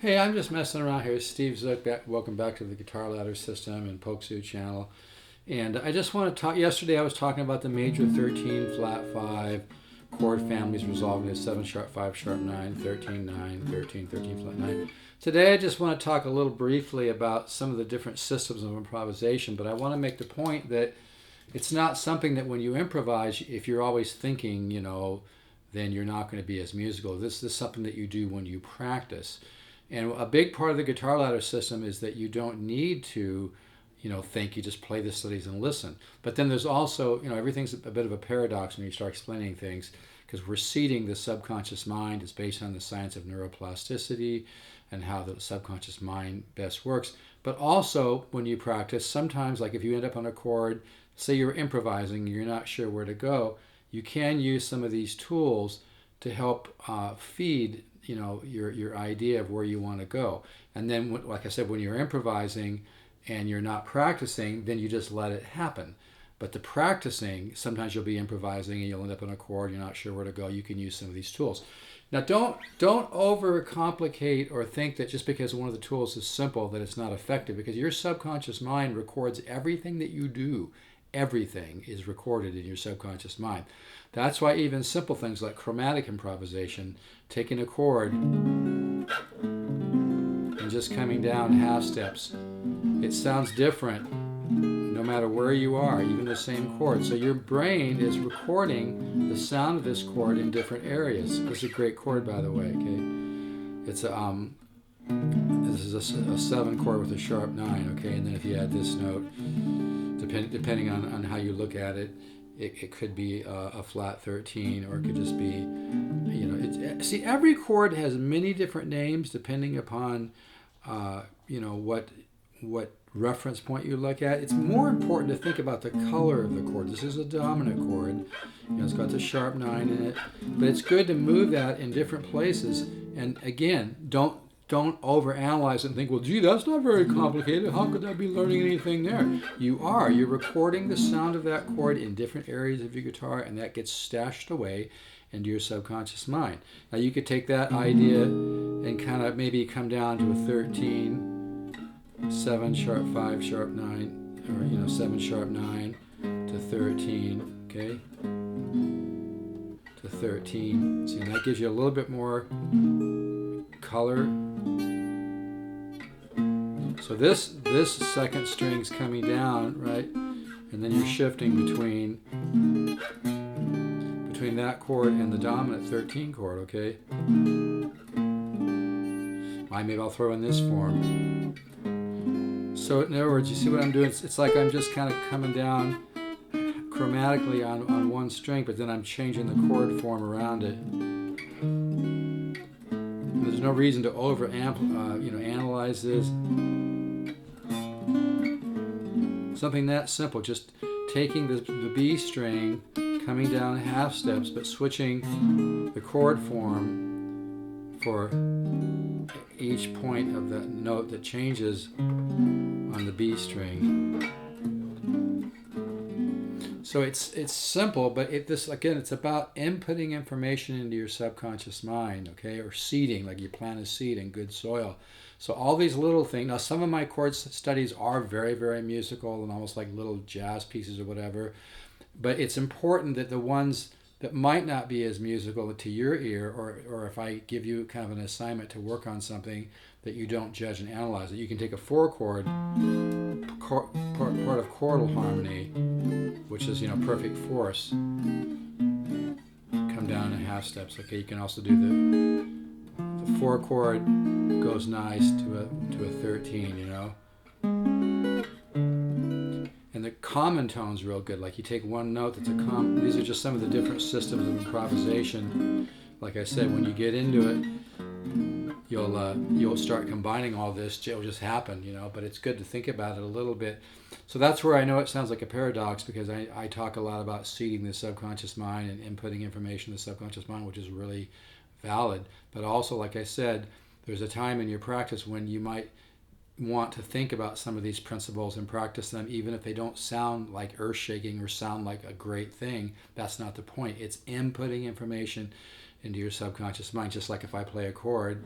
Hey, I'm just messing around here. Steve Zook, welcome back to the Guitar Ladder System and Pokesoo channel. And I just want to talk. Yesterday I was talking about the major 13 flat 5 chord families resolving as 7 sharp 5 sharp 9, 13 9, 13 13 flat 9. Today I just want to talk a little briefly about some of the different systems of improvisation, but I want to make the point that it's not something that when you improvise, if you're always thinking, then you're not going to be as musical. This is something that you do when you practice. And a big part of the guitar ladder system is that you don't need to, think. You just play the studies and listen. But then there's also, everything's a bit of a paradox when you start explaining things, because we're seeding the subconscious mind. It's based on the science of neuroplasticity and how the subconscious mind best works. But also, when you practice, sometimes, like if you end up on a chord, say you're improvising, you're not sure where to go, you can use some of these tools to help feed your idea of where you want to go. And then, like I said, when you're improvising and you're not practicing, then you just let it happen. But the practicing, sometimes you'll be improvising and you'll end up on a chord, you're not sure where to go. You can use some of these tools. Now, don't overcomplicate or think that just because one of the tools is simple that it's not effective, because your subconscious mind records everything that you do. Everything is recorded in your subconscious mind. That's why even simple things like chromatic improvisation, taking a chord and just coming down half steps, it sounds different no matter where you are, even the same chord. So your brain is recording the sound of this chord in different areas. This is a great chord, by the way. Okay, it's this is a 7 chord with a sharp 9. Okay, and then if you add this note, depending on how you look at it, it could be a flat 13, or it could just be, see, every chord has many different names depending upon, what reference point you look at. It's more important to think about the color of the chord. This is a dominant chord. It's got the sharp 9 in it, but it's good to move that in different places. And again, don't overanalyze it and think, well, gee, that's not very complicated. How could I be learning anything there? You're recording the sound of that chord in different areas of your guitar, and that gets stashed away into your subconscious mind. Now, you could take that idea and kind of maybe come down to a 13, 7 sharp 5 sharp 9, or 7 sharp 9 to 13, okay? To 13. See, and that gives you a little bit more color. So this second string's coming down, right? And then you're shifting between that chord and the dominant 13 chord, okay? Maybe I'll throw in this form. So in other words, you see what I'm doing? It's like I'm just kind of coming down chromatically on one string, but then I'm changing the chord form around it. There's no reason to analyze this. Something that simple, just taking the B string, coming down half steps, but switching the chord form for each point of the note that changes on the B string. So it's simple, but it's about inputting information into your subconscious mind, okay, or seeding, like you plant a seed in good soil. So all these little things. Now, some of my chord studies are very, very musical and almost like little jazz pieces or whatever, but it's important that the ones that might not be as musical to your ear, or if I give you kind of an assignment to work on something, that you don't judge and analyze it. You can take a 4-chord part of chordal harmony, which is perfect force. Come down in half steps. Okay, you can also do the 4 chord goes nice to a 13. And the common tone's real good. Like you take one note that's a common. These are just some of the different systems of improvisation. Like I said, when you get into it, you'll start combining all this. It'll just happen, But it's good to think about it a little bit. So that's where I know it sounds like a paradox, because I talk a lot about seeding the subconscious mind and inputting information in the subconscious mind, which is really valid. But also, like I said, there's a time in your practice when you might want to think about some of these principles and practice them, even if they don't sound like earth-shaking or sound like a great thing. That's not the point. It's inputting information into your subconscious mind, just like if I play a chord,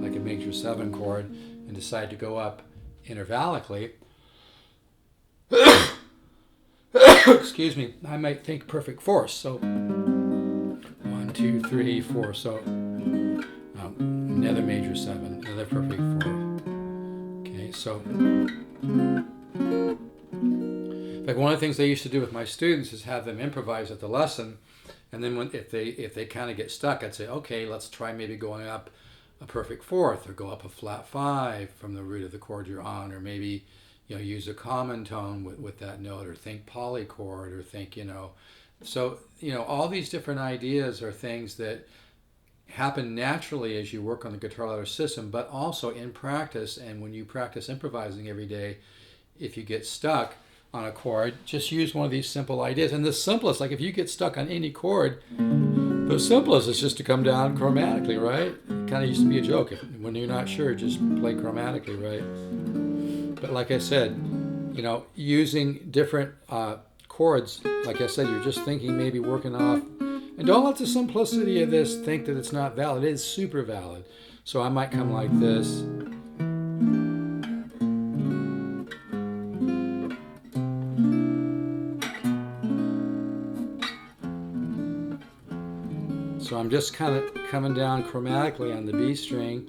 like like a major 7 chord, and decide to go up intervallically, excuse me, I might think perfect fourths. So 1, 2, 3, 4. So another major 7, another perfect 4. Okay, so like one of the things I used to do with my students is have them improvise at the lesson, and then if they kind of get stuck, I'd say, okay, let's try maybe going up a perfect fourth, or go up a flat 5 from the root of the chord you're on, or maybe use a common tone with that note, or think polychord, or think so all these different ideas are things that happen naturally as you work on the guitar ladder system, but also in practice. And when you practice improvising every day, if you get stuck on a chord, just use one of these simple ideas. And the simplest, like if you get stuck on any chord, the simplest is just to come down chromatically, right? It kind of used to be a joke. When you're not sure, just play chromatically, right? But like I said, using different chords, like I said, you're just thinking maybe working off. And don't let the simplicity of this think that it's not valid. It is super valid. So I might come like this. So I'm just kind of coming down chromatically on the B string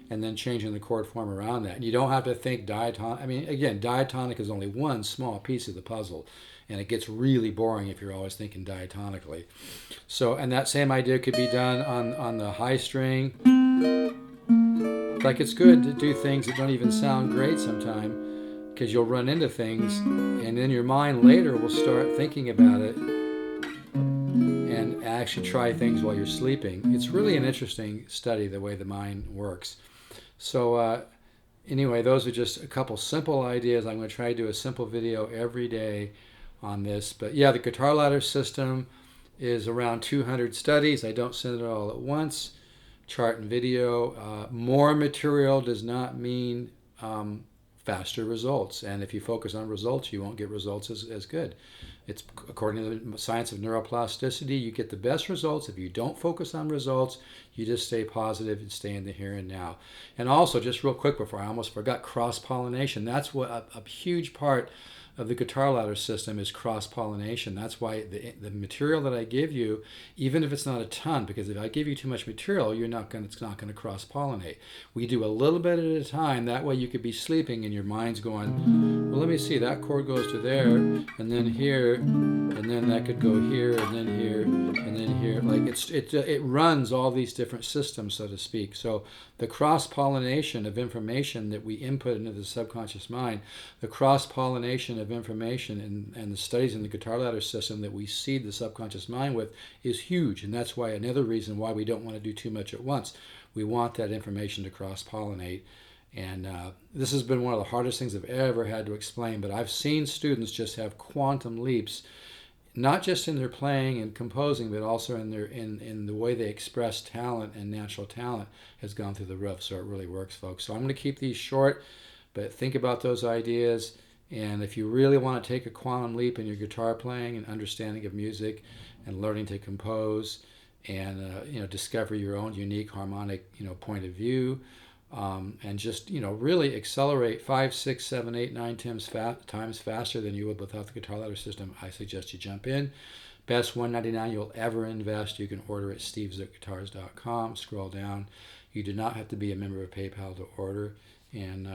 and then changing the chord form around that. And you don't have to think diatonic. I mean, again, diatonic is only one small piece of the puzzle, and it gets really boring if you're always thinking diatonically. So, and that same idea could be done on the high string. Like, it's good to do things that don't even sound great sometimes, because you'll run into things, and then your mind later will start thinking about it and actually try things while you're sleeping. It's really an interesting study, the way the mind works. So anyway, those are just a couple simple ideas. I'm going to try to do a simple video every day on this. But yeah, the guitar ladder system is around 200 studies. I don't send it all at once. Chart and video. More material does not mean faster results. And if you focus on results, you won't get results as good. It's according to the science of neuroplasticity, you get the best results if you don't focus on results. You just stay positive and stay in the here and now. And also, just real quick before I almost forgot, cross-pollination. That's what a huge part of the guitar ladder system is, cross-pollination. That's why the material that I give you, even if it's not a ton, because if I give you too much material, it's not going to cross-pollinate. We do a little bit at a time. That way you could be sleeping and your mind's going, well, let me see, that chord goes to there, and then here, and then that could go here, and then here, and then here. Like it runs all these different systems, so to speak. So the cross-pollination of information that we input into the subconscious mind, the cross-pollination of information and the studies in the guitar ladder system that we seed the subconscious mind with is huge. And that's why another reason why we don't want to do too much at once. We want that information to cross-pollinate. And this has been one of the hardest things I've ever had to explain, but I've seen students just have quantum leaps, not just in their playing and composing, but also in the way they express talent, and natural talent has gone through the roof. So it really works, folks. So I'm going to keep these short, but think about those ideas. And if you really want to take a quantum leap in your guitar playing and understanding of music and learning to compose and discover your own unique harmonic point of view, and just really accelerate 5, 6, 7, 8, 9 times faster than you would without the guitar ladder system, I suggest you jump in. Best $199 you'll ever invest. You can order at stevezookguitars.com. Scroll down. You do not have to be a member of PayPal to order. And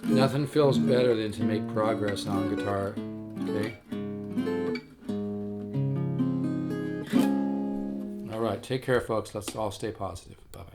nothing feels better than to make progress on guitar. Okay. All right. Take care, folks. Let's all stay positive. Bye-bye.